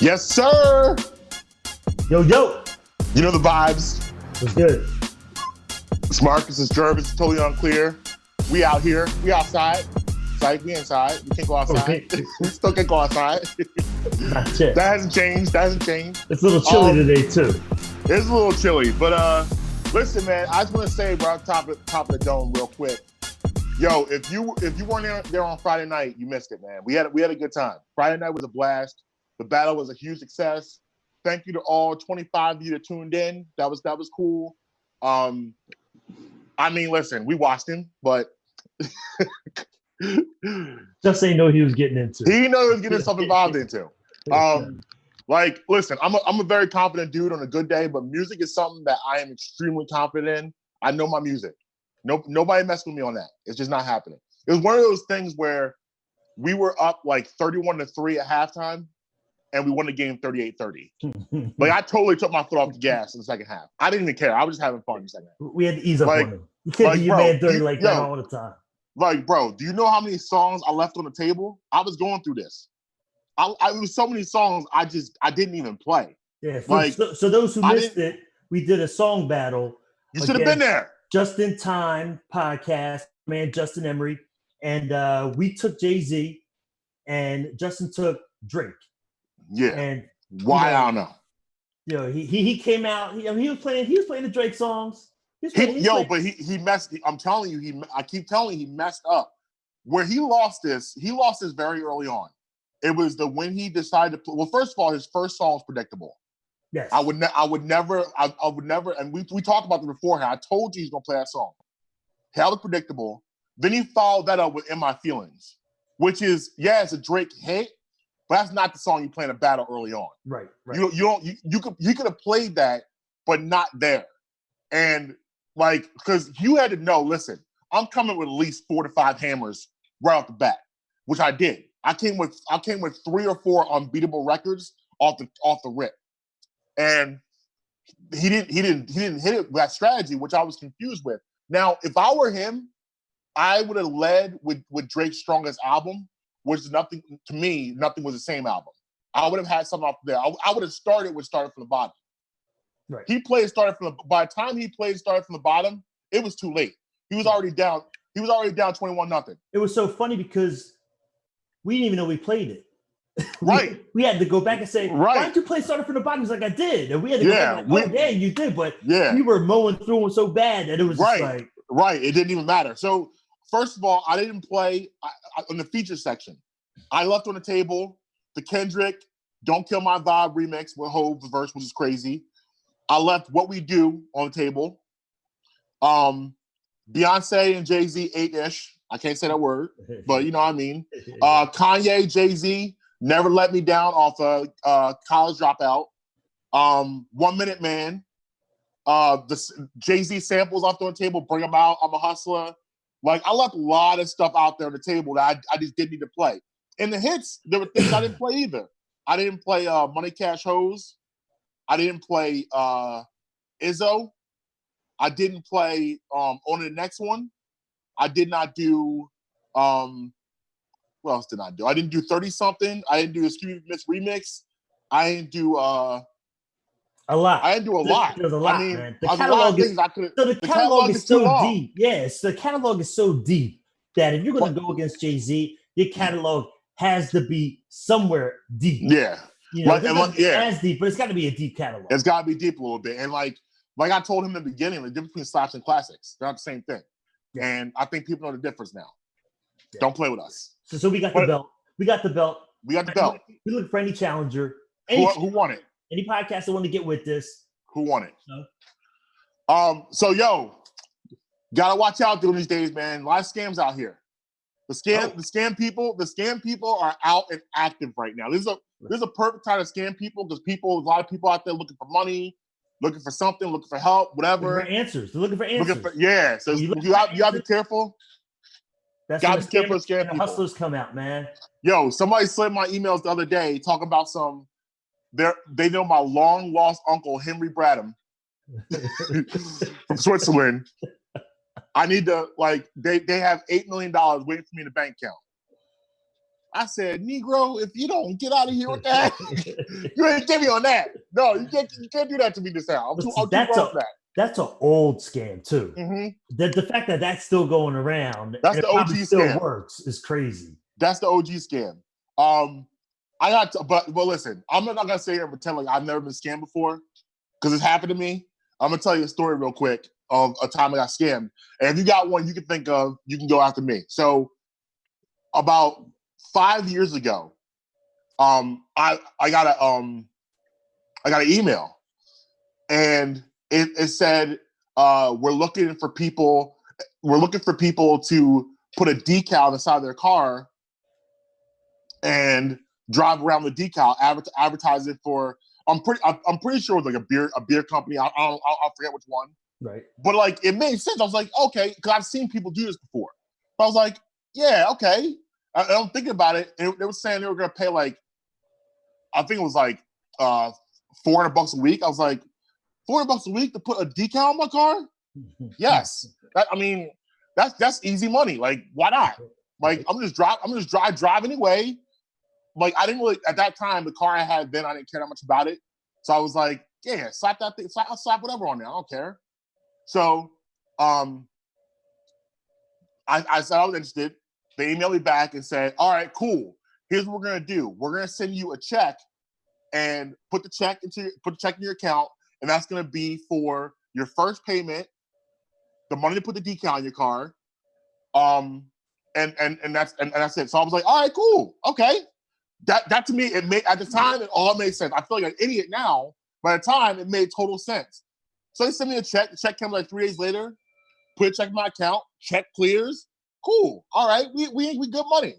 Yes, sir. Yo, yo. You know the vibes. What's good? It's Marcus, it's Jervis, it's totally unclear. We out here. We outside. Like, we inside. We can't go outside. We still can't go outside. Not yet. That hasn't changed. It's a little chilly today, too. It's a little chilly. But listen, man, I just want to say right top of the dome real quick. Yo, if you weren't there on Friday night, you missed it, man. We had a good time. Friday night was a blast. The battle was a huge success. Thank you to all 25 of you that tuned in. That was cool. I mean, listen, we watched him, but just ain't know what he was getting into. He know he was getting himself involved into. Like, listen, I'm a very confident dude on a good day, but music is something that I am extremely confident in. I know my music. Nobody messed with me on that. It's just not happening. It was one of those things where we were up like 31-3 at halftime, and we won the game 38-30. Like, I totally took my foot off the gas in the second half. I didn't even care. I was just having fun in the second half. We had to ease up on him. You can't be your man dirty like that all the time. Like, bro, do you know how many songs I left on the table? I was going through this. It was so many songs I didn't even play. Yeah. So those who missed it, we did a song battle. You should have been there. Just in Time podcast, man, Justin Emery, and we took Jay-Z, and Justin took Drake. Yeah. And why I don't know. You know, he came out. He was playing the Drake songs. But he messed. I'm telling you, I keep telling you, he messed up. Where he lost this very early on. It was when he decided to play. Well, first of all, his first song was predictable. Yes. I would never, and we talked about this beforehand. I told you he's gonna play that song. That was predictable. Then he followed that up with "In My Feelings," which is, it's a Drake hit, but that's not the song you play in a battle early on. Right. You could have played that, but not there. And like, because you had to know, listen, I'm coming with at least 4 to 5 hammers right off the bat, which I did. I came with 3 or 4 unbeatable records off the rip. And he didn't hit it with that strategy, which I was confused with. Now, if I were him, I would have led with Drake's strongest album, which is nothing to me. Nothing was the same album. I would have had something off there. I would have started from the bottom. Right. By the time he played started from the bottom, it was too late. He was already down. He was already down 21-0. It was so funny because we didn't even know we played it. Right. We had to go back and say, why didn't you play started from the bottom? He's like, I did. And we had to go back and like, you did. But we were mowing through them so bad that it was just like. Right. It didn't even matter. So, first of all, I didn't play in the feature section. I left on the table the Kendrick Don't Kill My Vibe remix with Hov, the verse, which is crazy. I left What We Do on the table. Beyonce and Jay-Z 8-ish. I can't say that word, but you know what I mean. Kanye, Jay-Z, Never Let Me Down off of College Dropout. 1 Minute Man. The Jay-Z samples off the table, Bring Them Out, I'm a Hustler. Like, I left a lot of stuff out there on the table that I just didn't need to play. In the hits, there were things I didn't play either. I didn't play Money Cash Hoes. I didn't play Izzo. I didn't play on the next one. I did not do what else did I do? I didn't do 30-something. I didn't do Excuse Me Miss Remix. I didn't do a lot. I didn't do a lot. There's a lot, I mean, man. The catalog is so deep. Yes, the catalog is so deep that if you're going to go against Jay-Z, your catalog has to be somewhere deep. Yeah. You know, as deep, but it's got to be a deep catalog. It's got to be deep a little bit. And like I told him in the beginning, the difference between slaps and classics, they're not the same thing. Yeah. And I think people know the difference now. Yeah. Don't play with us. So we got the belt. We got the belt. We look for any challenger. Who won it? Any podcast that want to get with this. Who won it? So yo, gotta watch out during these days, man. A lot of scams out here. The scam people are out and active right now. This is a perfect time to scam people because a lot of people out there looking for money, looking for something, looking for help, whatever. Looking for answers. They're looking for answers. So you have to be careful. That's gotta be careful of scam people. Hustlers come out, man. Yo, somebody slid my emails the other day talking about they know my long lost uncle Henry Bradham from Switzerland. I need to they have $8 million waiting for me in the bank account. I said, Negro, if you don't get out of here with that, you ain't get me on that. No, you can't do that to me this time. I'm too grown for that. That's an old scam too. Mm-hmm. The fact that that's still going around, that's and the it OG probably still scam. works, is crazy. That's the OG scam. I got to, but listen, I'm not gonna sit here and pretend like I've never been scammed before, because it's happened to me. I'm gonna tell you a story real quick of a time I got scammed. And if you got one you can think of, you can go after me. So about 5 years ago, I got an email, and it said we're looking for people to put a decal on the side of their car and drive around the decal, advertise it for. I'm pretty sure it was like a beer company. I'll forget which one. Right. But like it made sense. I was like, okay, because I've seen people do this before. But I was like, yeah, okay. I'm thinking about it, and they were saying they were gonna pay like, I think it was like $400 a week. I was like, $400 a week to put a decal on my car? Yes. That's easy money. Like, why not? Like, I'm just drive anyway. Like, I didn't really, at that time, the car I had then, I didn't care that much about it. So I was like, yeah, slap that thing, I'll slap whatever on there. I don't care. So I said I was interested. They emailed me back and said, all right, cool. Here's what we're gonna do. We're gonna send you a check and put the check in your account, and that's gonna be for your first payment, the money to put the decal on your car, and that's it. So I was like, all right, cool, okay. That to me, it made, at the time, it all made sense. I feel like an idiot now. By the time, it made total sense. So they sent me a check. The check came like 3 days later. Put a check in my account. Check clears. Cool. All right, we good money.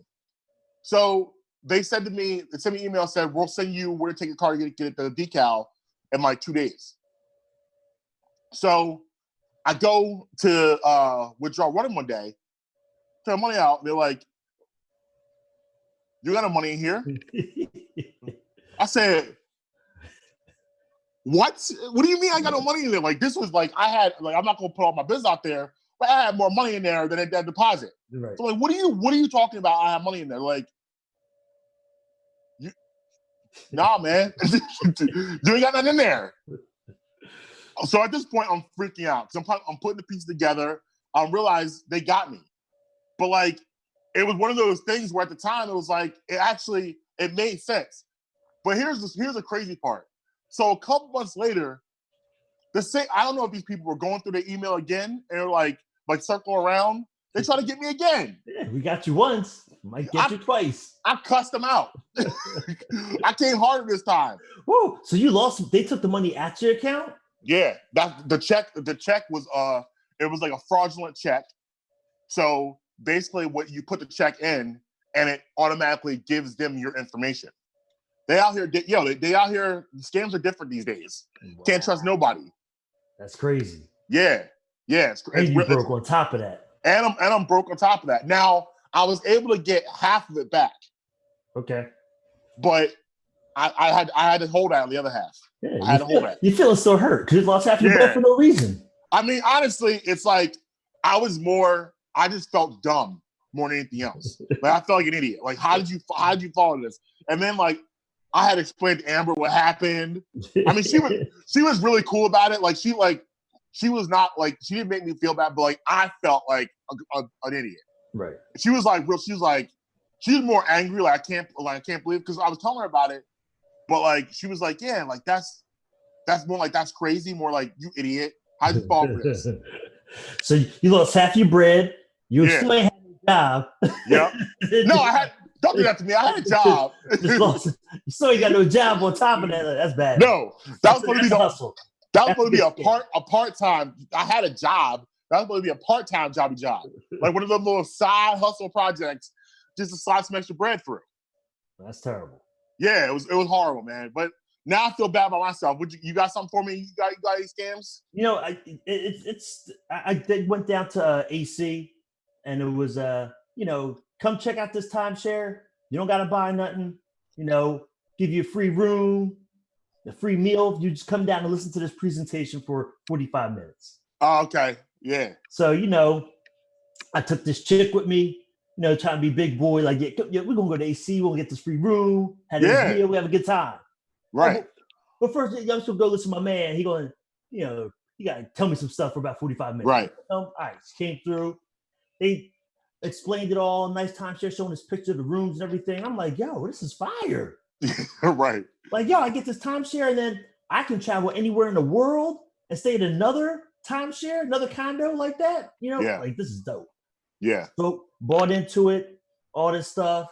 So they said to me, they sent me an email, said, we're gonna take your car to get the decal in like 2 days. So I go to withdraw running one day, turn money out. They're like, you got no money in here? I said, what? What do you mean I got no money in there? Like, this was like, I'm not gonna put all my business out there, but I had more money in there than that deposit. Right. So like, what are you talking about? I have money in there. Like, nah, man. You ain't got nothing in there. So at this point, I'm freaking out because I'm putting the pieces together. I realize they got me. But like, it was one of those things where at the time it was like, it made sense. But here's the crazy part. So a couple months later, I don't know if these people were going through their email again and they're like circle around. They try to get me again. Yeah, we got you once, might get you twice. I cussed them out. I came harder this time. Whoa! So you lost? They took the money at your account? Yeah, the check was it was like a fraudulent check. So basically, what you put the check in, and it automatically gives them your information. They out here, they out here. Scams are different these days. Wow. Can't trust nobody. That's crazy. Yeah. And you broke on top of that. And I'm broke on top of that. Now I was able to get half of it back. Okay. But I had to hold that on the other half. Yeah, I had to hold that. You feeling so hurt because you lost half your breath for no reason. I mean, honestly, it's like I just felt dumb more than anything else. Like I felt like an idiot. Like how did you follow this? And then like I had explained to Amber what happened. I mean, she was really cool about it. Like she was not like, she didn't make me feel bad, but like I felt like an idiot. Right. She was more angry. Like I can't believe, because I was telling her about it, but like she was like, yeah, like that's more like, that's crazy. More like, you idiot. How'd you fall for this? So you lost half your bread. You still ain't had a job. Yep. No, don't do that to me. I had a job. You still ain't got no job on top of that. That's bad. No, that was going to be the hustle. That was going to be a part-time. I had a job. That was going to be a part-time job. Like one of those little side hustle projects just to slide some extra bread through. That's terrible. Yeah, it was horrible, man. But now I feel bad about myself. You got something for me? You got any scams? You know, I went down to AC, and it was come check out this timeshare. You don't got to buy nothing. Give you a free room, a free meal. You just come down and listen to this presentation for 45 minutes. Oh, okay. Yeah. So, I took this chick with me. trying to be big boy. Like, yeah, we're gonna go to AC. We're gonna get this free room. Had this Yeah. deal. We have a good time. Right. But first, I'm just gonna go listen to my man. He going, you gotta tell me some stuff for about 45 minutes. Right. All right, came through. They explained it all. Nice timeshare, showing this picture of the rooms and everything. I'm like, yo, this is fire. Right. Like, yo, I get this timeshare, and then I can travel anywhere in the world and stay at another timeshare, another condo like that. Like, this is dope. Yeah. So bought into it, all this stuff,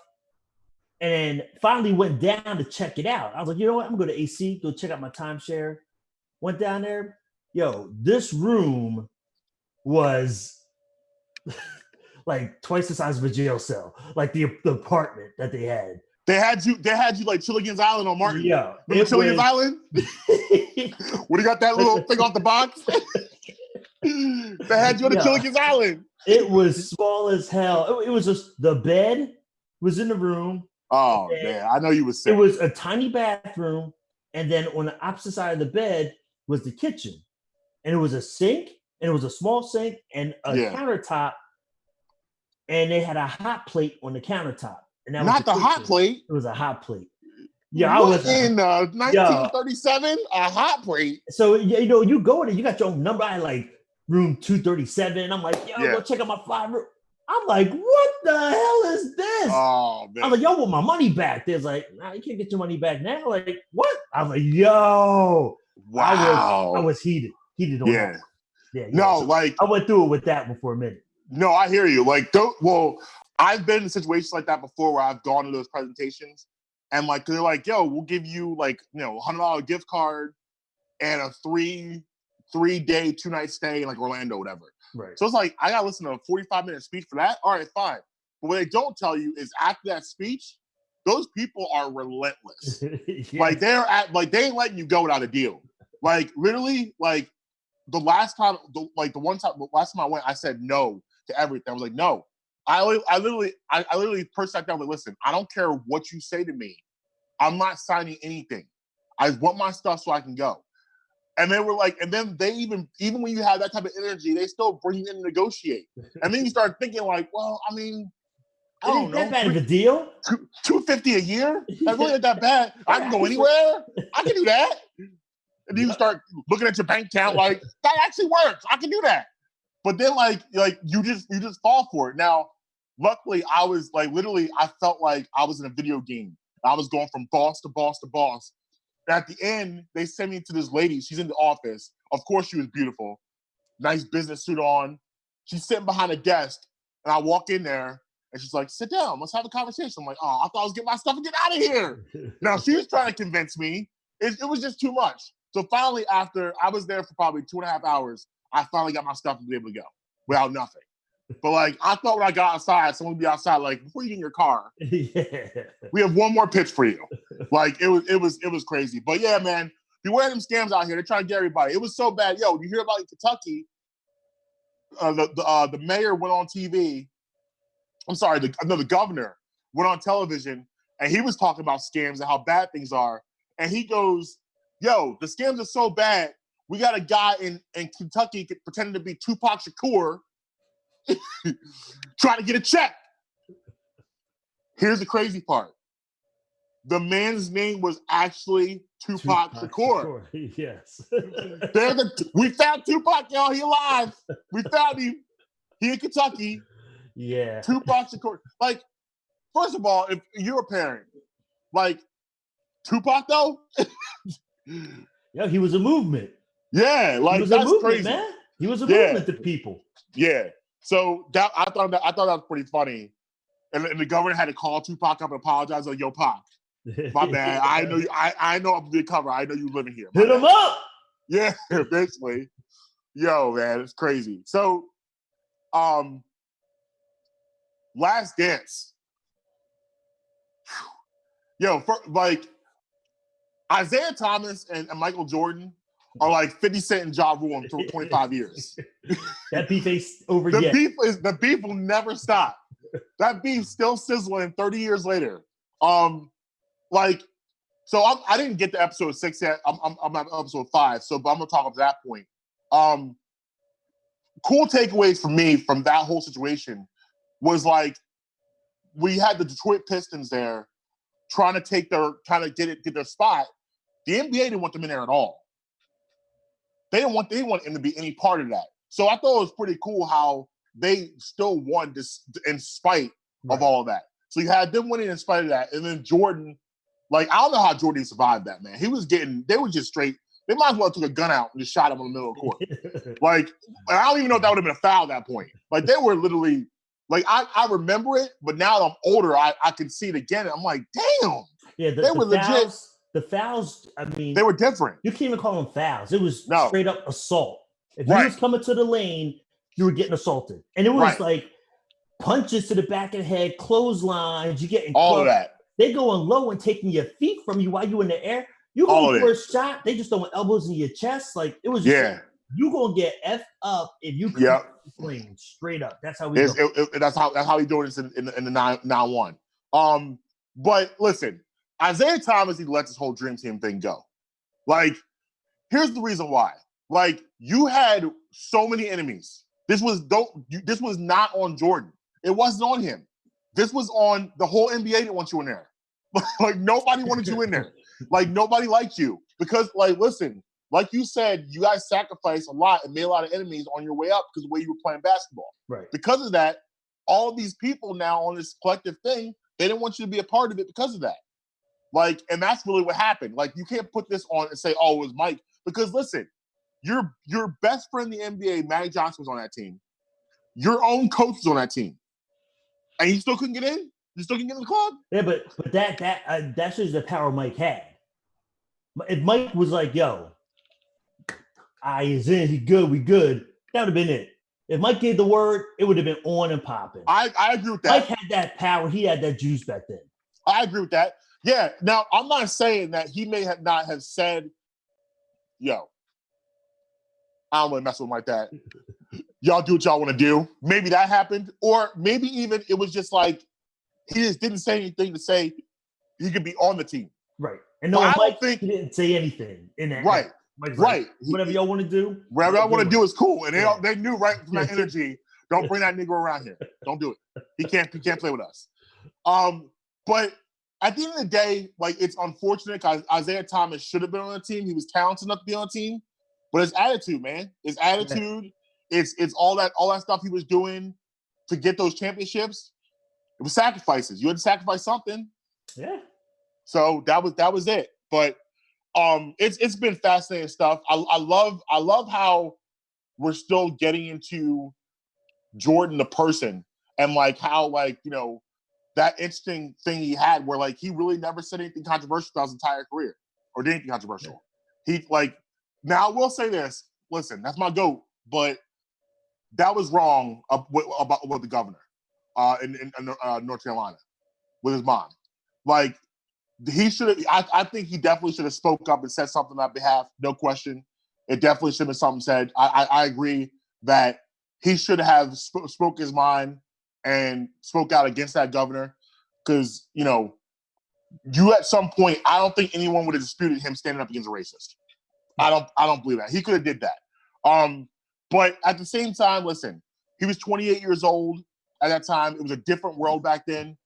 and finally went down to check it out. I was like, you know what? I'm going to AC, go check out my timeshare. Went down there. Yo, this room was like twice the size of a jail cell, like the apartment that they had. They had you like Chilligan's Island on Martin. Yeah. Remember Chilligan's Island? When you got that little thing off the box? They had you on the Chilligan's Island. It was small as hell. It was just the bed was in the room. Oh, man. I know you were sick. It was a tiny bathroom. And then on the opposite side of the bed was the kitchen. And it was a sink. And it was a small sink and a countertop. And they had a hot plate on the countertop. And that Not was the hot plate. It was a hot plate. Yeah, I was in 1937. A hot plate. So you go in there, you got your own number. I like room 237. I'm like, go check out my 5 room. I'm like, what the hell is this? Oh man! I'm like, want my money back? There's like, nah, you can't get your money back now. Like, what? I'm like, yo, wow. I was heated on that. Yeah. No, so like I went through it with that one for a minute. No, I hear you. Like, I've been in situations like that before where I've gone to those presentations and like they're like, yo, we'll give you like, $100 gift card and a 3-day 2-night stay in like Orlando, whatever. Right. So it's like I gotta listen to a 45-minute speech for that. All right, fine. But what they don't tell you is after that speech, those people are relentless. Like they ain't letting you go without a deal. Like literally, like the last time I went, I said no to everything. I was like, no. I literally first sat down like, listen, I don't care what you say to me. I'm not signing anything. I want my stuff so I can go. And they were like, and then they even when you have that type of energy, they still bring you in to negotiate. And then you start thinking like, well, I mean, I don't know. That bad of a deal? $250 a year? That's really not that bad. I can go anywhere. I can do that. And you start looking at your bank account like, that actually works. I can do that. But then like you just fall for it. Now, luckily I was like, literally, I felt like I was in a video game. I was going from boss to boss to boss. And at the end, they sent me to this lady. She's in the office. Of course, she was beautiful. Nice business suit on. She's sitting behind a desk. And I walk in there and she's like, sit down. Let's have a conversation. I'm like, oh, I thought I was getting my stuff and get out of here. Now, she was trying to convince me. It was just too much. So finally, after I was there for probably 2.5 hours, I finally got my stuff and be able to go without nothing. But like, I thought when I got outside, someone would be outside, like, before you get in your car, we have one more pitch for you. Like, it was crazy. But yeah, man, beware them scams out here. They're trying to get everybody. It was so bad. Yo, you hear about in Kentucky, the mayor went on TV. I'm sorry, the governor went on television and he was talking about scams and how bad things are. And he goes, yo, the scams are so bad. We got a guy in Kentucky pretending to be Tupac Shakur trying to get a check. Here's the crazy part. The man's name was actually Tupac Shakur. Yes. We found Tupac, y'all. He alive. We found him. He in Kentucky. Yeah. Tupac Shakur. Like, first of all, if you're a parent, like, Tupac, though? Yeah, he was a movement. Yeah, like, that's movement, crazy. Man. He was a movement to people. Yeah. So I thought that was pretty funny. And the governor had to call Tupac up and apologize. Like, yo, Pac, my bad. I know you. I know I'm the cover. I know you living here. Hit him up. Yeah, basically. Yo, man, it's crazy. So, Last Dance. Yo, Isaiah Thomas and Michael Jordan are like 50 Cent and Ja Rule in 25 years. That beef ain't over yet. The beef will never stop. That beef still sizzling 30 years later. So I didn't get to episode 6 yet. I'm at episode 5. So, but I'm gonna talk up to that point. Cool takeaways for me from that whole situation was like we had the Detroit Pistons there trying to get their spot. The NBA didn't want them in there at all. They didn't want him to be any part of that. So I thought it was pretty cool how they still won this in spite of all of that. So you had them winning in spite of that. And then Jordan, like, I don't know how Jordan survived that, man. They were just straight. They might as well took a gun out and just shot him in the middle of the court. Like, I don't even know if that would have been a foul at that point. Like, they were literally, like, I remember it, but now that I'm older, I can see it again. And I'm like, damn. Yeah, they were legit. The fouls, I mean, they were different. You can't even call them fouls. It was straight up assault. If you was coming to the lane, you were getting assaulted. And it was like punches to the back of the head, clotheslines, you getting all of that. They going low and taking your feet from you while you in the air. You going for a shot, they just throwing elbows in your chest. Like, it was just like, you gonna get effed up if you playing straight up. That's how we that's how he doing this in the 9-1. But listen, Isaiah Thomas, he let this whole dream team thing go. Like, here's the reason why. Like, you had so many enemies. This was not on Jordan. It wasn't on him. This was on the whole NBA. Didn't want you in there. Like, nobody wanted you in there. Like, nobody liked you because, like, listen, like you said, you guys sacrificed a lot and made a lot of enemies on your way up because of the way you were playing basketball. Right. Because of that, all of these people now on this collective thing, they didn't want you to be a part of it because of that. Like, and that's really what happened. Like, you can't put this on and say, oh, it was Mike. Because listen, your best friend in the NBA, Magic Johnson, was on that team. Your own coach was on that team. And you still couldn't get in? You still couldn't get in the club? Yeah, but that shows the power Mike had. If Mike was like, yo, he's in, he good, we good, that would have been it. If Mike gave the word, it would have been on and popping. I agree with that. Mike had that power. He had that juice back then. I agree with that. Yeah. Now, I'm not saying that he may have not have said, yo, I don't want to mess with him like that. Y'all do what y'all want to do. Maybe that happened. Or maybe even it was just like he just didn't say anything to say he could be on the team. Right. And no, Mike, he didn't say anything in that. Right. Right. Whatever y'all want to do. Whatever I want to do is cool. And they knew right from that energy, don't bring that nigga around here. Don't do it. He can't play with us. But at the end of the day, like, it's unfortunate because Isaiah Thomas should have been on the team. He was talented enough to be on the team. But his attitude, man. His attitude, it's all that stuff he was doing to get those championships. It was sacrifices. You had to sacrifice something. Yeah. So that was it. But it's been fascinating stuff. I love how we're still getting into Jordan the person and like how, like, you know, that interesting thing he had where, like, he really never said anything controversial throughout his entire career or did anything controversial. He, like, now I will say this. Listen, that's my GOAT, but that was wrong with the governor in North Carolina with his mom. Like, he should have. I think he definitely should have spoke up and said something on behalf. No question. It definitely should have been something said. I agree that he should have spoke his mind and spoke out against that governor because, you know, you at some point, I don't think anyone would have disputed him standing up against a racist. I don't believe that. He could have did that. But at the same time, listen, he was 28 years old at that time. It was a different world back then.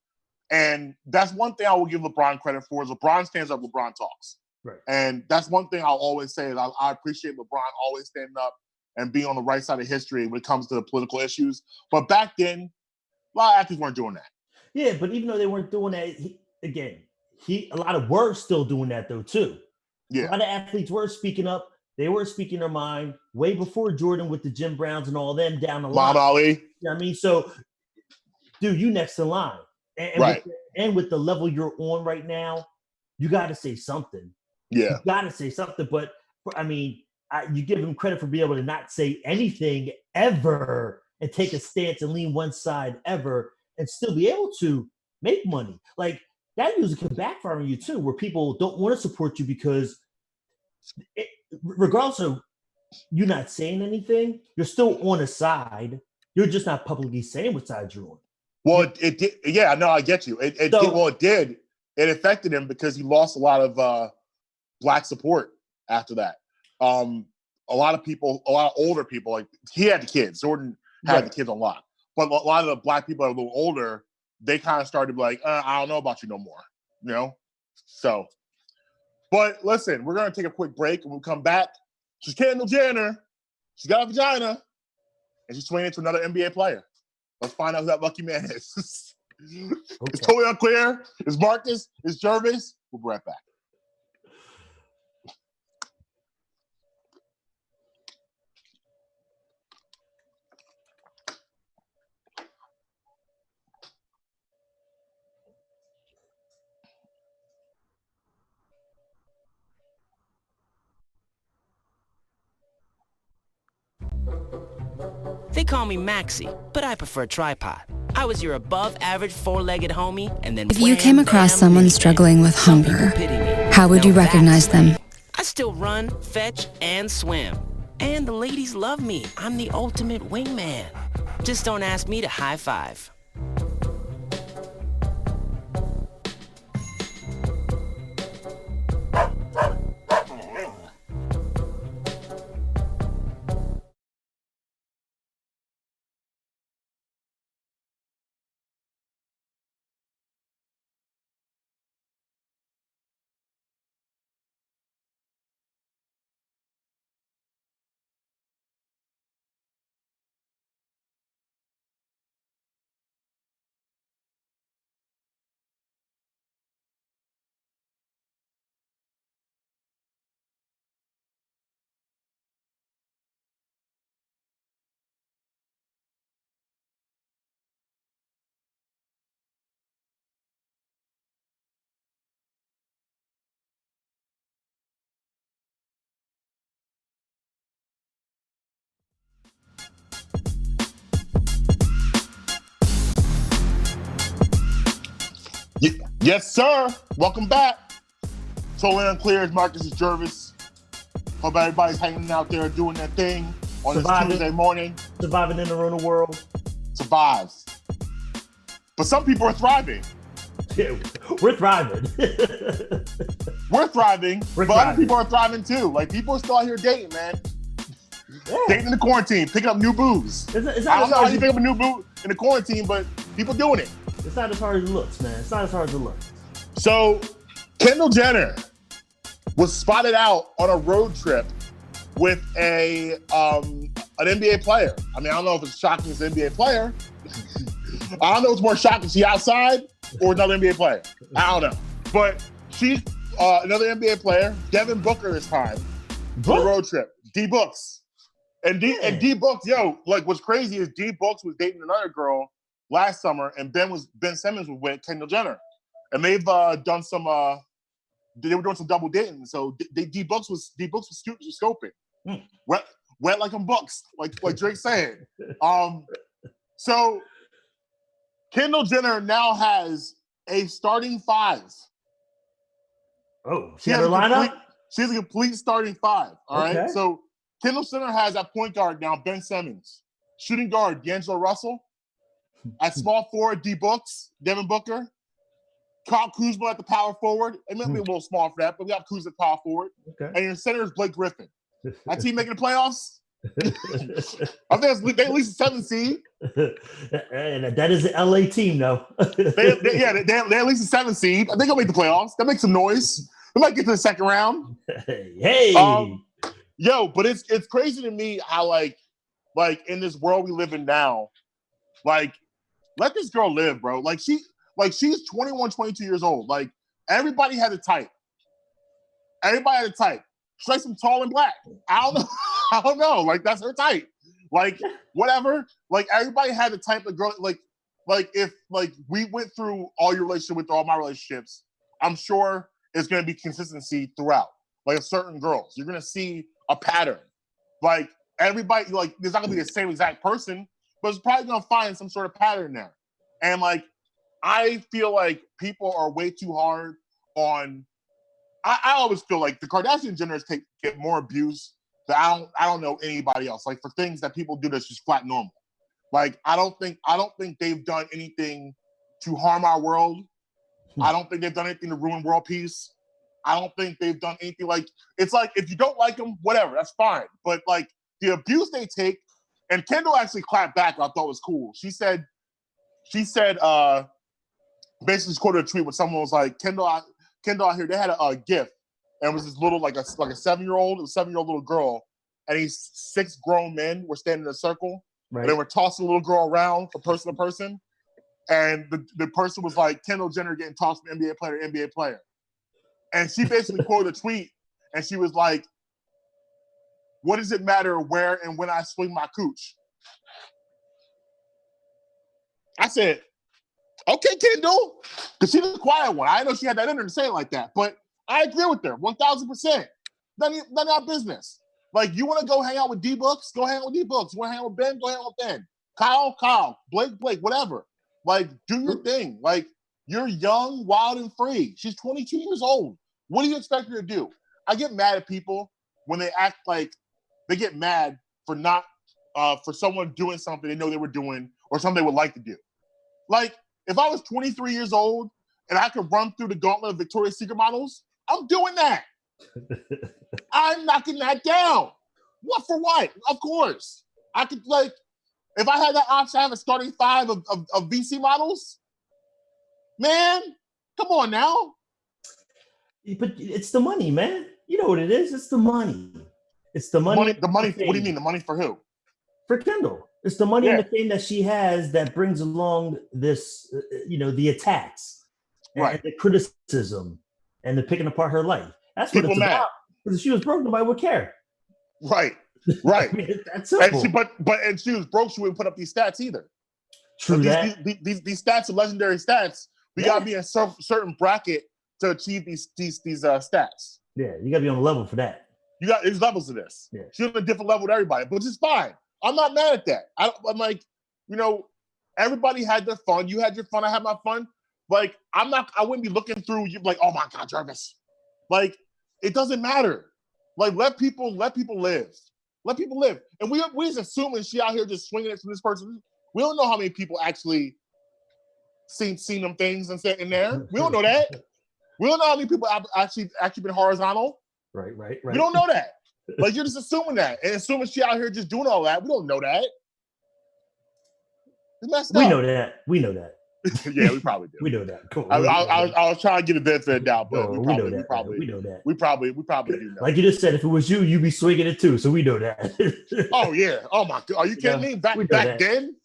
And that's one thing I will give LeBron credit for is LeBron stands up, LeBron talks. Right. And that's one thing I'll always say is I appreciate LeBron always standing up and being on the right side of history when it comes to the political issues. But back then, a lot of athletes weren't doing that. Yeah, but even though they weren't doing that, a lot of were still doing that though too. Yeah. A lot of athletes were speaking up. They were speaking their mind way before Jordan with the Jim Browns and all them down the line. Muhammad Ali. You know what I mean? So, dude, you next in line. And with the level you're on right now, you got to say something. Yeah. You got to say something. But, I mean, you give him credit for being able to not say anything ever and take a stance and lean one side ever and still be able to make money. Like, that usually can backfire on you too, where people don't want to support you because regardless of you not saying anything, you're still on a side. You're just not publicly saying what side you're on. Well, it did. Yeah, no, I get you. It did. It affected him because he lost a lot of black support after that. A lot of older people, like he had the kids. Jordan had the kids on lock. But a lot of the black people are a little older. they kind of started to be like, I don't know about you no more, you know? So, but listen, we're going to take a quick break and we'll come back. She's Kendall Jenner. She's got a vagina and she's swinging into another NBA player. Let's find out who that lucky man is. It's totally unclear. It's Marcus. It's Jervis. We'll be right back. They call me Maxie, but I prefer tripod. I was your above-average four-legged homie, and then if you came across someone struggling with hunger, how would you recognize them? I still run, fetch, and swim. And the ladies love me. I'm the ultimate wingman. Just don't ask me to high five. Yes, sir. Welcome back. Totally Unclear. Marcus is Jervis. Hope everybody's hanging out there doing their thing on this Tuesday morning. Surviving in the Rona world. Survives. But some people are thriving. Yeah, we're thriving. We're thriving, but other people are thriving too. Like, people are still out here dating, man. Yeah. Dating in the quarantine, picking up new booze. I don't know how you pick up a new boo in the quarantine, but people doing it. It's not as hard as it looks, man. It's not as hard as it looks. So, Kendall Jenner was spotted out on a road trip with an NBA player. I mean, I don't know if it's shocking as an NBA player. I don't know if it's more shocking. She outside or another NBA player. I don't know. But she's another NBA player, Devin Booker this time, for the road trip. D-Books. And D-Books, like, what's crazy is D-Books was dating another girl last summer, and Ben Simmons was with Kendall Jenner. And they've done some, they were doing some double dating. So D-Books was scoping. Wet like them books, like Drake said. So Kendall Jenner now has a starting five. Oh, she has a lineup? She has a complete starting five. All right. So Kendall Jenner has at point guard now Ben Simmons, shooting guard D'Angelo Russell, at small forward D-Books, Devin Booker, Kyle Kuzma at the power forward. It might be a little small for that, but we got Kuzma at power forward. Okay. And your center is Blake Griffin. That team making the playoffs? I think they at least a 7 seed. And that is the LA team, though. they at least a 7 seed. I think they'll make the playoffs. They'll make some noise. They might get to the second round. Hey. But it's crazy to me how like in this world we live in now, like, let this girl live, bro. Like she's 21, 22 years old. Like, everybody had a type. Everybody had a type. She's like some tall and black. I don't know. Like, that's her type. Like, whatever. Like, everybody had the type of girl. Like if we went through all your relationship with all my relationships, I'm sure it's gonna be consistency throughout. Like, certain girls, you're gonna see a pattern. Like, everybody, like, there's not gonna be the same exact person, but it's probably gonna find some sort of pattern there. And like, I feel like people are way too hard on. I always feel like the Kardashian Jenners get more abuse than I don't know anybody else. Like, for things that people do that's just flat normal. Like, I don't think they've done anything to harm our world. I don't think they've done anything to ruin world peace. I don't think they've done anything like. It's like, if you don't like them, whatever, that's fine. But like, the abuse they take, and Kendall actually clapped back. I thought was cool. She said, basically quoted a tweet where someone was like, Kendall out here, they had a gift, and it was this little like a 7-year-old, a 7-year-old little girl, and these 6 grown men were standing in a circle, and they were tossing the little girl around from person to person, and the person was like, Kendall Jenner getting tossed from NBA player to NBA player, and she basically quoted a tweet, and she was like, what does it matter where and when I swing my cooch? I said, okay, Kendall, because she's the quiet one. I know she had that in her to say it like that, but I agree with her 1,000%. None of our business. Like, you want to go hang out with D-Books? Go hang out with D-Books. You want to hang out with Ben? Go hang out with Ben. Kyle, Blake, whatever. Like, do your thing. Like, you're young, wild, and free. She's 22 years old. What do you expect her to do? I get mad at people when they act like they get mad for not for someone doing something they know they were doing or something they would like to do. Like, if I was 23 years old and I could run through the gauntlet of Victoria's Secret models, I'm doing that. I'm knocking that down. What for what? Of course. I could, like, if I had that option, I have a starting 5 of VC models. Man, come on now. But it's the money, man. You know what it is? It's the money. It's the money. The money. What do you mean? The money for who? For Kendall. It's the money and the fame that she has that brings along this, the attacks, and the criticism, and the picking apart her life. That's what it's about. Because if she was broke, nobody would care. Right. I mean, that's simple. And she was broke, she wouldn't put up these stats either. True that. These stats are legendary stats. We gotta be in a certain bracket to achieve these stats. Yeah, you gotta be on the level for that. There's levels of this. Yeah. She's on a different level with everybody, but it's fine. I'm not mad at that. I'm like, everybody had their fun. You had your fun. I had my fun. Like, I wouldn't be looking through you like, oh my God, Jarvis. Like, it doesn't matter. Like, let people live. Let people live. And we just assuming she out here just swinging it from this person. We don't know how many people actually seen them things and sitting in there. We don't know that. We don't know how many people actually been horizontal. Right. We don't know that. Like, you're just assuming that. And assuming she out here just doing all that. We don't know that. It's messed up. We know that. Yeah, we probably do. We know that. Cool. I was trying to get a benefit of doubt, but we know that. We probably do know. Like you just said, if it was you'd be swinging it too. So we know that. Oh yeah. Oh my God. Are you kidding me? Back then.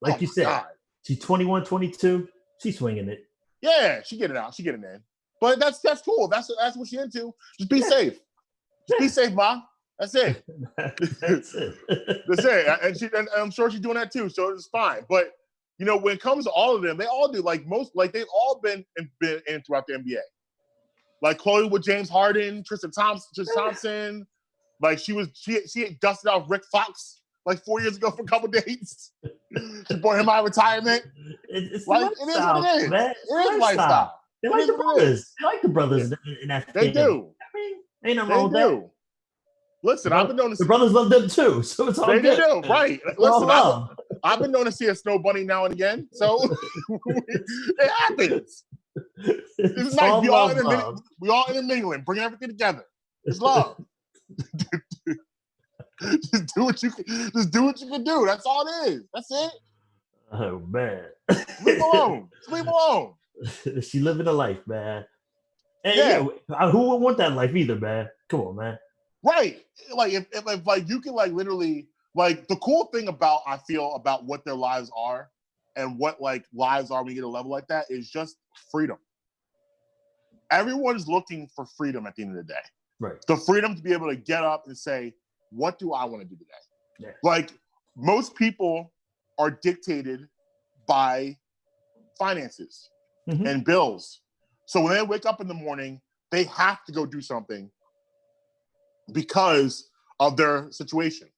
Like you said, God. She's 21, 22. She's swinging it. Yeah, she get it out. She get it in. But that's cool. That's what she's into. Just be safe. Just be safe, Ma. That's it. That's it. And I'm sure she's doing that too. So it's fine. But when it comes to all of them, they all do. They've all been in throughout the NBA. Like Chloe with James Harden, Tristan Thompson. Like she dusted out Rick Fox like 4 years ago for a couple days. She brought him out of retirement. It's like it is what it is. Man. It is lifestyle. They like the brothers. They like the brothers in that. They do. I mean, ain't nothing wrong with that. Listen, I've been known to see the brothers love them too, so it's all good. They do, right? Listen, I've been known to see a snow bunny now and again, so it happens. It's nice. We all intermingling, bringing everything together. It's love. Just do what you can do. That's all it is. That's it. Oh man. Leave alone. Leave alone. She living a life, man. And who would want that life either, man? Come on, man. Right. Like if like you can like literally like the cool thing about I feel about what their lives are and what like lives are when you get a level like that is just freedom. Everyone's looking for freedom at the end of the day. Right. The freedom to be able to get up and say, what do I want to do today? Yeah. Like most people are dictated by finances and bills. So when they wake up in the morning, they have to go do something because of their situation.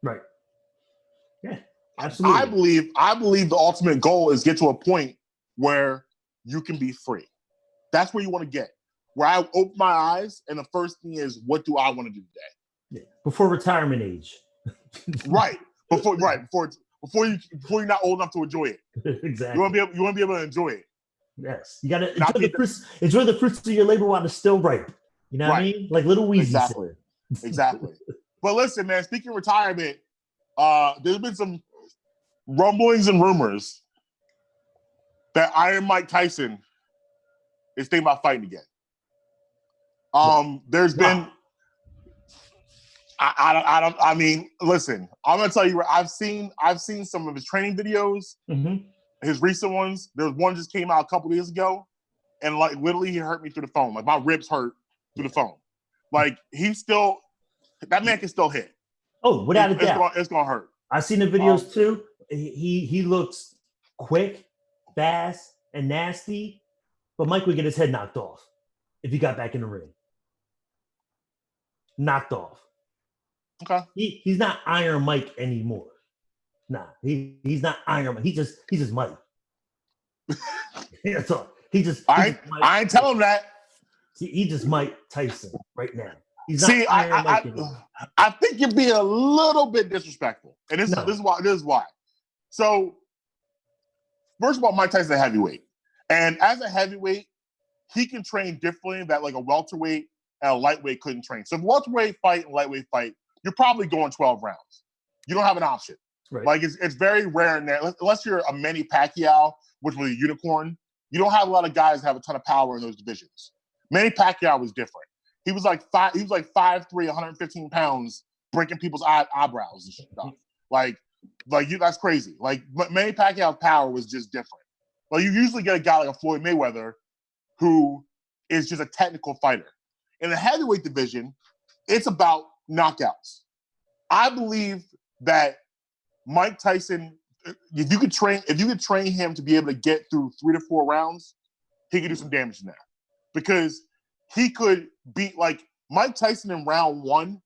Right. Yeah, absolutely. I believe the ultimate goal is get to a point where you can be free. That's where you want to get. Where I open my eyes and the first thing is, what do I want to do today? Yeah. Before retirement age. Right. Before you're not old enough to enjoy it. Exactly. You want to be able to enjoy it. Yes. You gotta enjoy the fruits of your labor while it's still ripe. You know what I mean? Like Little Weezy said. Exactly. But listen, man, speaking of retirement, there's been some rumblings and rumors that Iron Mike Tyson is thinking about fighting again. There's been, I mean, listen, I'm gonna tell you, I've seen some of his training videos, his recent ones. There's one just came out a couple years ago, and like literally he hurt me through the phone. Like my ribs hurt through the phone. Like that man can still hit. Oh, without a doubt. It's gonna hurt. I've seen the videos too. He looks quick, fast, and nasty, but Mike would get his head knocked off if he got back in the ring. Knocked off. Okay. He's not Iron Mike anymore. Nah, he's not Iron Mike. He's just Mike. That's all. I ain't telling him that. He just Mike Tyson right now. He's not Iron Mike anymore. I think you're being a little bit disrespectful, and this is why. So, first of all, Mike Tyson's a heavyweight, and as a heavyweight, he can train differently that like a welterweight and a lightweight couldn't train. So, if welterweight fight and lightweight fight, you're probably going 12 rounds. You don't have an option. Right. Like it's very rare in there, unless you're a Manny Pacquiao, which was a unicorn. You don't have a lot of guys that have a ton of power in those divisions. Manny Pacquiao was different. He was like 5'3", 115 pounds, breaking people's eyebrows and stuff. Like that's crazy. Like Manny Pacquiao's power was just different. Well, you usually get a guy like a Floyd Mayweather, who is just a technical fighter. In the heavyweight division, it's about knockouts. I believe that Mike Tyson, if you could train him to be able to get through 3 to 4 rounds, he could do some damage in there. Because he could beat, like, Mike Tyson in round 1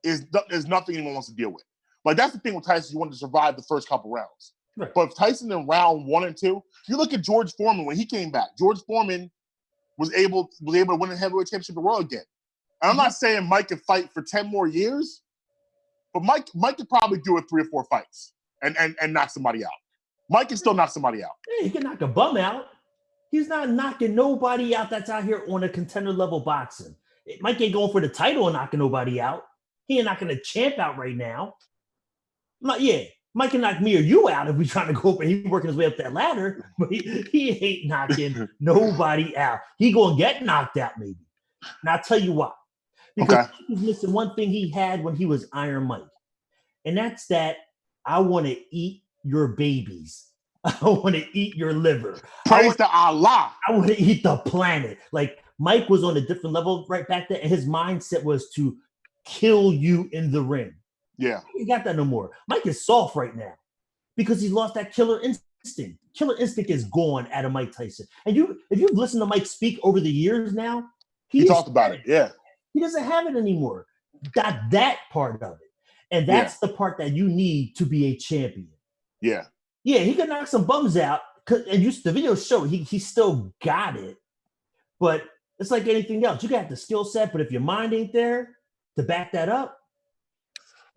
is nothing anyone wants to deal with. Like, that's the thing with Tyson, you want to survive the first couple rounds. Right. But if Tyson in round 1 and 2, you look at George Foreman when he came back. George Foreman was able to win a heavyweight championship of the world again. And I'm not saying Mike could fight for 10 more years, but Mike could probably do it 3 or 4 fights and knock somebody out. Mike can still knock somebody out. Yeah, he can knock a bum out. He's not knocking nobody out that's out here on a contender level boxing. Mike ain't going for the title and knocking nobody out. He ain't knocking a champ out right now. Mike can knock me or you out if we're trying to go up and he's working his way up that ladder, but he ain't knocking nobody out. He gonna get knocked out maybe. And I'll tell you why. Because he's missing one thing he had when he was Iron Mike. And that's that I want to eat your babies. I want to eat your liver. Praise to Allah. I want to eat the planet. Like Mike was on a different level right back then. And his mindset was to kill you in the ring. Yeah. He got that no more. Mike is soft right now because he lost that killer instinct. Killer instinct is gone out of Mike Tyson. And if you've listened to Mike speak over the years now, he talked about it. Yeah. He doesn't have it anymore. Got that part of it. And that's the part that you need to be a champion. Yeah. Yeah, he could knock some bums out. And the video show he still got it. But it's like anything else. You got the skill set, but if your mind ain't there to back that up,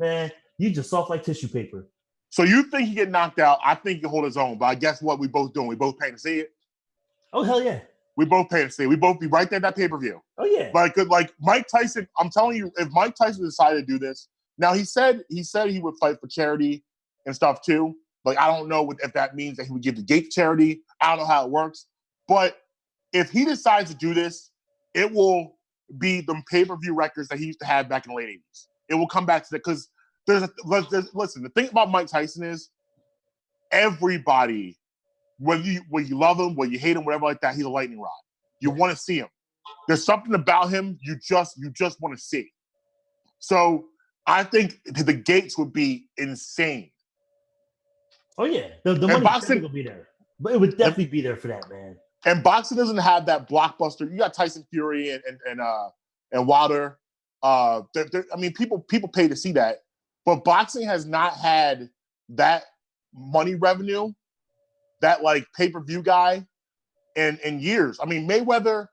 man, you just soft like tissue paper. So you think he get knocked out? I think he can hold his own. But I guess what we both doing? We both paying to see it. Oh hell yeah! We both paying to see it. We both be right there at that pay-per-view. Oh yeah! Like Mike Tyson. I'm telling you, if Mike Tyson decided to do this, now he said he would fight for charity and stuff too. Like I don't know if that means that he would give the gate to charity. I don't know how it works. But if he decides to do this, it will be the pay-per-view records that he used to have back in the late 80s. It will come back to that because listen, the thing about Mike Tyson is everybody, whether you love him, whether you hate him, whatever like that, he's a lightning rod. You want to see him. There's something about him you just want to see. So I think the gates would be insane. Oh yeah, the money boxing will be there, but it would definitely be there for that, man. And boxing doesn't have that blockbuster. You got Tyson Fury and Wilder. I mean, people pay to see that, but boxing has not had that money revenue, that like pay-per-view guy, in years. I mean, Mayweather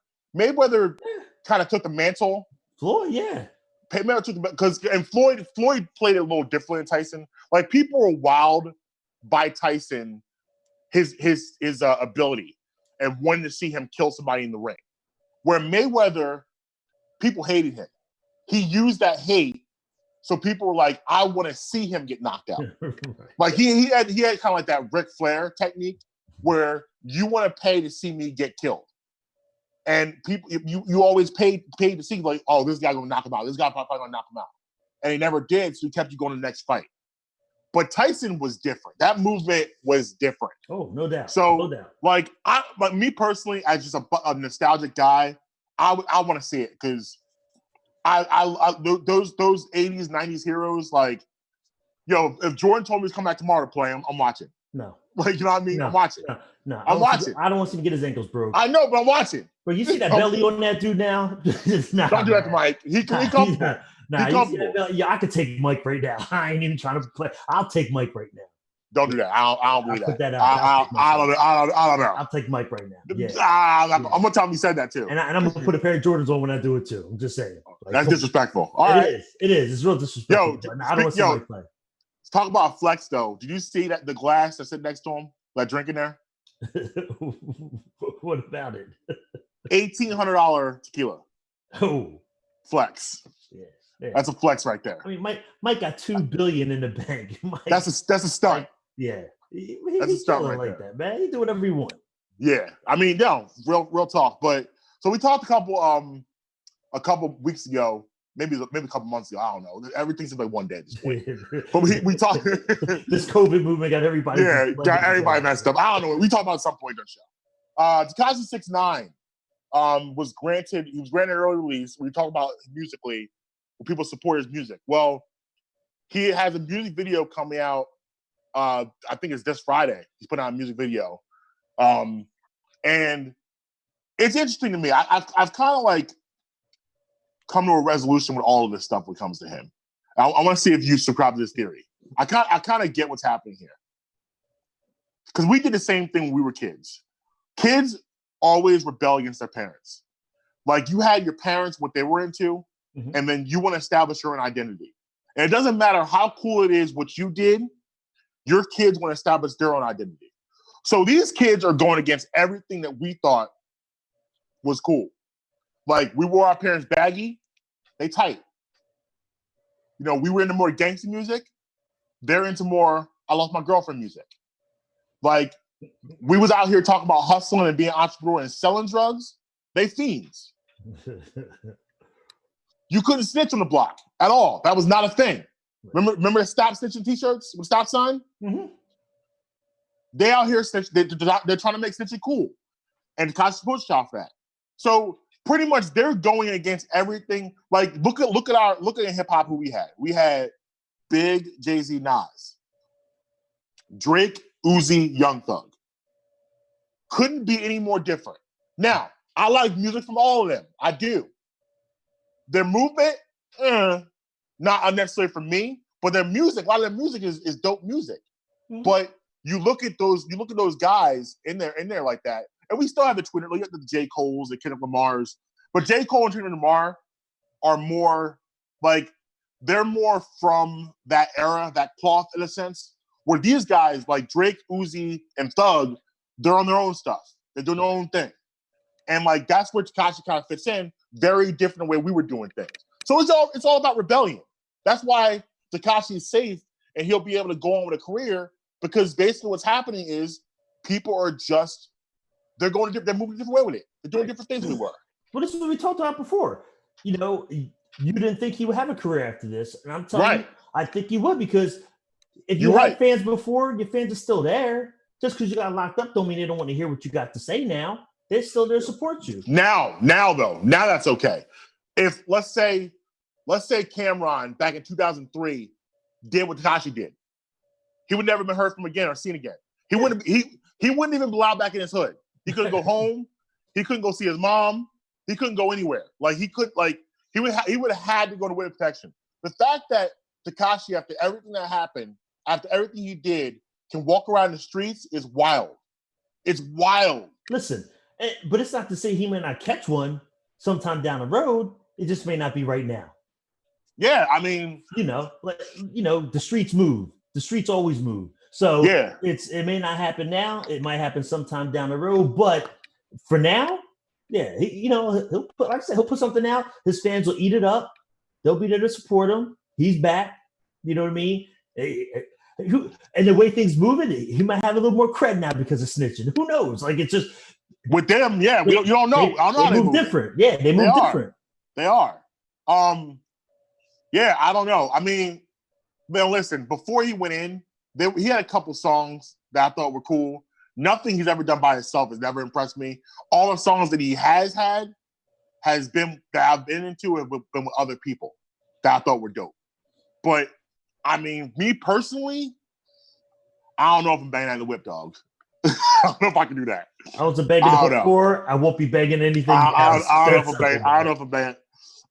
kind of took the mantle. Floyd, yeah. Mayweather took because Floyd played it a little different than Tyson. Like people were wowed by Tyson, his ability, and wanted to see him kill somebody in the ring. Where Mayweather, people hated him. He used that hate, so people were like, "I want to see him get knocked out." Right. Like he had kind of like that Ric Flair technique, where you want to pay to see me get killed. And people, you always paid to see, like, oh, this guy gonna knock him out. This guy probably gonna knock him out. And he never did, so he kept you going to the next fight. But Tyson was different. That movement was different. Oh, no doubt. So, no doubt. like me personally, as just a nostalgic guy, I want to see it because those 80s, 90s heroes, like, yo, if Jordan told me to come back tomorrow to play him, I'm watching. No. Like, you know what I mean? No, I'm watching. No. I'm watching. I don't want to see him get his ankles broke. I know, but I'm watching. But you see that belly on that dude now? Nah, don't do that to Mike. He comfortable. Nah, yeah, I could take Mike right now. I ain't even trying to play. I'll take Mike right now. Don't do that. I don't believe that. Put that out. I don't know. I'll take Mike right now. Yeah. I'm gonna tell him you said that too. And I'm gonna put a pair of Jordans on when I do it too. I'm just saying. Like, that's disrespectful. All right. It is. It's real disrespectful. I don't want to see Mike play. Let's talk about flex though. Did you see that the glass that's sitting next to him, that drink in there? What about it? $1,800 tequila. Oh, flex. Yeah. That's a flex right there. I mean, Mike got $2 billion in the bank. Mike, that's a stunt. Yeah, that's a stunt right like there. that, man. He do whatever he want. Yeah, I mean, no, real talk. But so we talked a couple weeks ago, maybe a couple months ago. I don't know. Everything's like one day at this point. But we talked. This COVID movement got everybody. Yeah, got everybody messed up. I don't know. We talked about it at some point in the show. Tekashi 6ix9ine was granted early release. We talk about musically, when people support his music. Well, he has a music video coming out. I think it's this Friday. He's putting out a music video, and it's interesting to me. I've kind of like come to a resolution with all of this stuff when it comes to him. I want to see if you subscribe to this theory. I kind of get what's happening here because we did the same thing when we were kids. Kids always rebel against their parents. Like you had your parents, what they were into, and then you want to establish your own identity. And it doesn't matter how cool it is what you did, your kids want to establish their own identity. So these kids are going against everything that we thought was cool. Like we wore our parents baggy, they tight. You know, we were into more gangster music. They're into more I lost my girlfriend music. Like we was out here talking about hustling and being entrepreneur and selling drugs. They fiends. You couldn't snitch on the block at all. That was not a thing. Remember the stop snitching t-shirts with stop sign? Mm-hmm. They out here snitch. They're trying to make snitching cool, and Tekashi pushed off that. So pretty much they're going against everything. Like look at hip hop who we had. We had Big, Jay-Z, Nas, Drake, Uzi, Young Thug. Couldn't be any more different. Now I like music from all of them. I do. Their movement, not unnecessary for me, but their music, a lot of their music is dope music. Mm-hmm. But you look at those guys in there like that, and we still have the Twitter, look at the J. Cole's, the Kendrick Lamar's, but J. Cole and Kendrick Lamar are more like they're more from that era, that cloth in a sense. Where these guys like Drake, Uzi, and Thug, they're on their own stuff. They're doing their own thing, and like that's where Tekashi kind of fits in. Very different the way we were doing things. So it's all about rebellion. That's why Tekashi is safe and he'll be able to go on with a career because basically what's happening is people are just they're moving a different way with it. They're doing different things than we were. Well, this is what we talked about before. You know, you didn't think he would have a career after this, and I'm telling you, I think he would because if you had fans before, your fans are still there. Just because you got locked up don't mean they don't want to hear what you got to say now. They're still there to support you. Now that's okay. If let's say Cameron back in 2003 did what Tekashi did, he would never been heard from again or seen again. He wouldn't even be allowed back in his hood. He couldn't go home. He couldn't go see his mom. He couldn't go anywhere. Like he would have had to go to witness protection. The fact that Tekashi, after everything that happened, after everything he did, can walk around the streets is wild. It's wild. Listen. But it's not to say he may not catch one sometime down the road. It just may not be right now. Yeah, I mean, the streets move. The streets always move. So it may not happen now. It might happen sometime down the road. But for now, he'll put something out. His fans will eat it up. They'll be there to support him. He's back. You know what I mean? And the way things moving, he might have a little more cred now because of snitching. Who knows? Like it's just with them. Yeah, you don't know. I don't know how they move different. Yeah, they move different. They are. Yeah, I don't know. I mean, man, listen. Before he went in, he had a couple songs that I thought were cool. Nothing he's ever done by himself has never impressed me. All the songs that he has had has been that I've been into have been with other people that I thought were dope. But I mean, me personally, I don't know if I'm banging on the whip, dog. I don't know if I can do that. I wasn't begging before. I won't be begging anything else. I don't know if I'm banging. I don't know if I'm banging.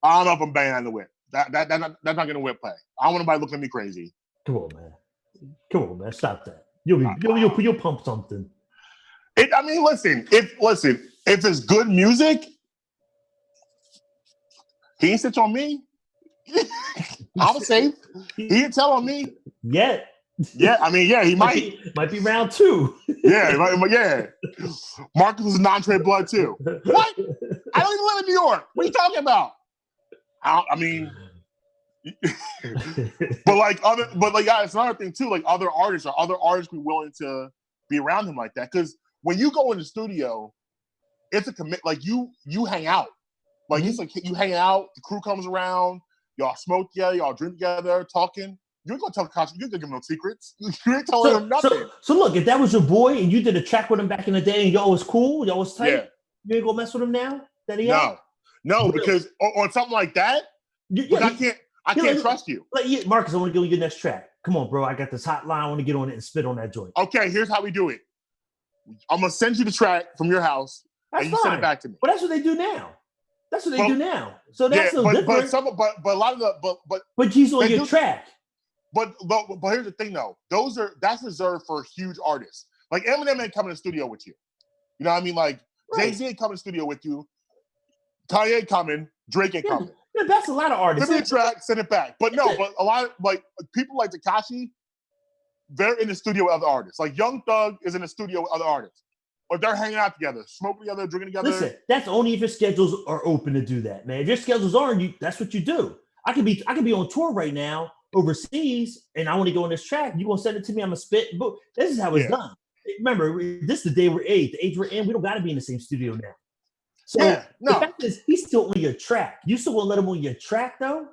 I don't know if I'm banging on the whip. That's not gonna whip play. I don't want nobody looking at me crazy. Come on, man. Stop that. You'll pump something. I mean, listen. If it's good music, he ain't snitch on me. I'm safe. He didn't tell on me yet. Yeah, I mean, yeah, he might be round 2. Yeah. Marcus was a non-trade blood too. What? I don't even live in New York. What are you talking about? I mean, but yeah, it's another thing too. Like other artists be willing to be around him like that? Because when you go in the studio, it's a commit. Like you hang out. Like it's like you hang out. The crew comes around. Y'all smoke together. Y'all drink together. Talking. You ain't gonna tell Koch. You ain't gonna give him no secrets. You ain't telling him nothing. So look, if that was your boy and you did a track with him back in the day and y'all was cool, y'all was tight, you ain't gonna mess with him now? No, because on something like that, I can't trust you. Like, Marcus, I want to go your next track. Come on, bro. I got this hotline. I want to get on it and spit on that joint. Okay, here's how we do it. I'm gonna send you the track from your house, and you send it back to me. But that's what they do now. So that's no different. But a lot of the but he's on your track. But here's the thing though. That's reserved for huge artists. Like Eminem ain't coming to the studio with you. You know what I mean? Like Jay-Z ain't coming to the studio with you. Kanye ain't coming. Drake ain't coming. Yeah, that's a lot of artists. Send me a track, send it back. But a lot of like people like Tekashi, they're in the studio with other artists. Like Young Thug is in the studio with other artists. Or they're hanging out together, smoking together, drinking together. Listen, that's only if your schedules are open to do that, man. If your schedules aren't, that's what you do. I could be on tour right now overseas, and I want to go on this track. You gonna send it to me? I'm gonna spit. But this is how it's done. Remember, this is the day the age we're in. We don't got to be in the same studio now. So the fact is, he's still on your track. You still want to let him on your track, though?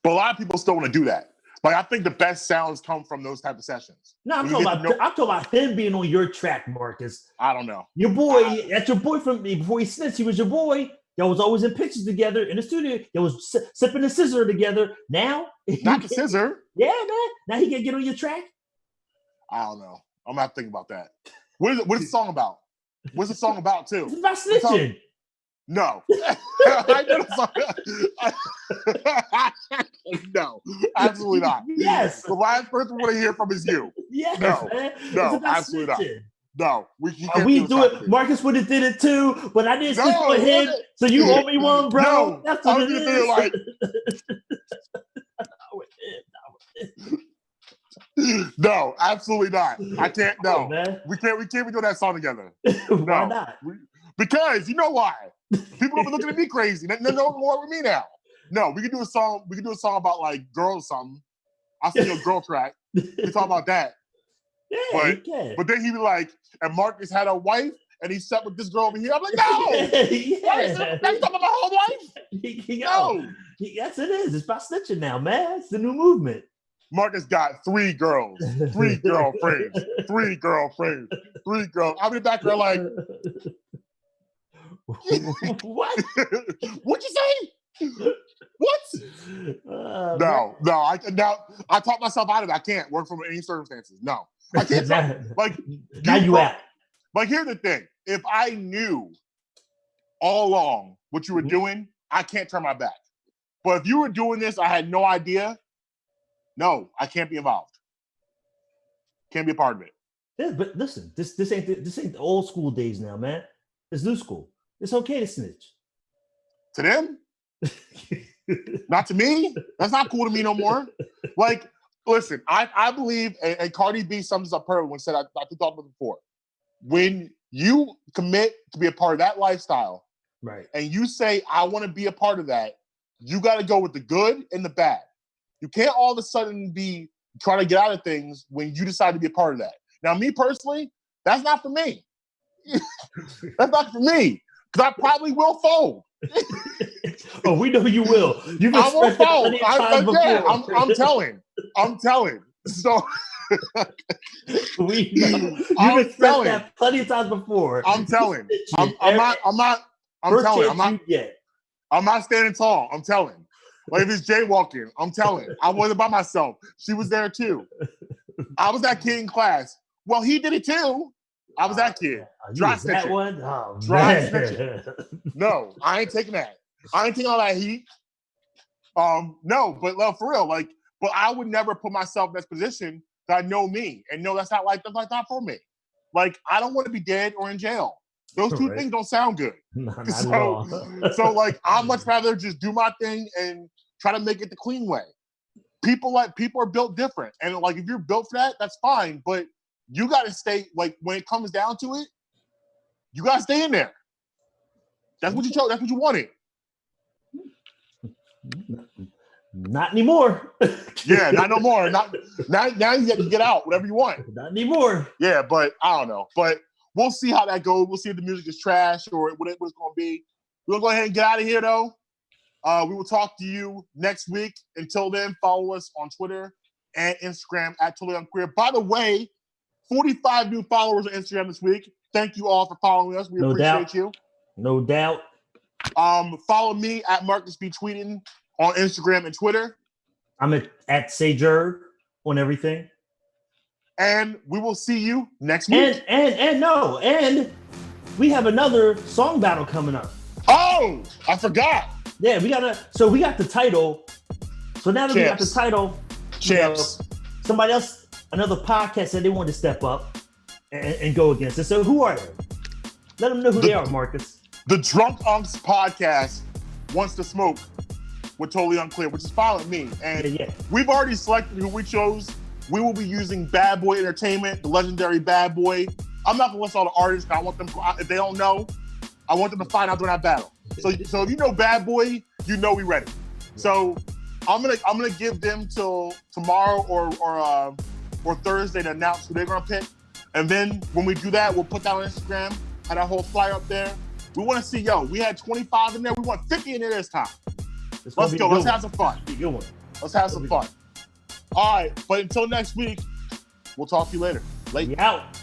But a lot of people still want to do that. Like I think the best sounds come from those type of sessions. No, I'm talking about him being on your track, Marcus. I don't know. Your boy, that's your boy from before he snitched. He was your boy. Y'all was always in pictures together in the studio. Y'all was sipping the scissor together. Now, not the scissor. Yeah, man. Now he can get on your track. I don't know. I'm not thinking about that. What is the song about? What's the song about too? It's about snitching. No. I know the song. No, absolutely not. Yes. The last person we want to hear from is you. Yes, no, man. No, absolutely snitching. not. No, we do it. Marcus would have did it too, but I didn't snitch on him. So you owe me one, bro. No, that's what it is. Like, no, absolutely not. I can't. No, we can't be doing that song together. Why not? Because you know why? People have been looking at me crazy. They know more with me now. No, we can do a song. We can do a song about like girls or something. I'll send you a girl track. We can talk about that. Yeah, but then he'd be like, and Marcus had a wife and he slept with this girl over here. I'm like, no, that's talking about my whole life. No, yes, it is. It's about snitching now, man. It's the new movement. Marcus got 3 girls, 3 girlfriends, 3 girlfriends, 3 girls. I'll be back there like, what? What'd you say? What? No. I talked myself out of it. I can't work from any circumstances. No, I can't. Now you out. Like, here's the thing: if I knew all along what you were doing, I can't turn my back. But if you were doing this, I had no idea. No, I can't be involved. Can't be a part of it. Yeah, but listen, this ain't the old school days now, man. It's new school. It's okay to snitch. To them? Not to me. That's not cool to me no more. Like, listen, I believe, and Cardi B sums this up perfectly when said, I talked about it before. When you commit to be a part of that lifestyle, right, and you say, I want to be a part of that, you got to go with the good and the bad. You can't all of a sudden be try to get out of things when you decide to be a part of that. Now, me personally, that's not for me. That's not for me because I probably will fold. Oh, we know you will. You've I will expressed it fold. plenty of times before. Yeah, I'm telling. So we know. You've expressed that plenty of times before. I'm telling. I'm not standing tall. I'm telling. Like if it's jaywalking, I'm telling. I wasn't by myself. She was there too. I was that kid in class. Well, he did it too. I was that kid. Dry snitching. That one? Oh, Dry snitching. No, I ain't taking that. I ain't taking all that heat. No, but for real, like, but I would never put myself in this position that I know me and know that's not for me. Like, I don't want to be dead or in jail. Those two things don't sound good. Not at all. So like, I'd much rather just do my thing and try to make it the clean way. People are built different, and like if you're built for that, that's fine. But you got to stay. Like when it comes down to it, you got to stay in there. That's what you chose. That's what you wanted. Not anymore. Yeah, not no more. Not now. You can get out. Whatever you want. Not anymore. Yeah, but I don't know. But we'll see how that goes. We'll see if the music is trash or what it's going to be. We're going to go ahead and get out of here, though. We will talk to you next week. Until then, follow us on Twitter and Instagram at Totally Unclear. By the way, 45 new followers on Instagram this week. Thank you all for following us. We appreciate you. No doubt. Follow me at Marcus B. Tweeting on Instagram and Twitter. I'm at Sager on everything. And we will see you next week. And we have another song battle coming up. Oh, I forgot. Yeah, we got the title. So now that we got the title, somebody else, another podcast said they wanted to step up and go against it. So who are they? Let them know who they are, Marcus. The Drunk Unks podcast wants to smoke with Totally Unclear, which is fine with me. And we've already selected who we chose. We will be using Bad Boy Entertainment, the legendary Bad Boy. I'm not gonna list all the artists. I want them, if they don't know, I want them to find out during that battle. So if you know Bad Boy, you know we ready. So I'm gonna give them till tomorrow or Thursday to announce who they're gonna pick. And then when we do that, we'll put that on Instagram, have that whole flyer up there. We want to see, we had 25 in there. We want 50 in there this time. Let's go. Let's have some fun. Let's have some fun. All right, but until next week, we'll talk to you later. We out.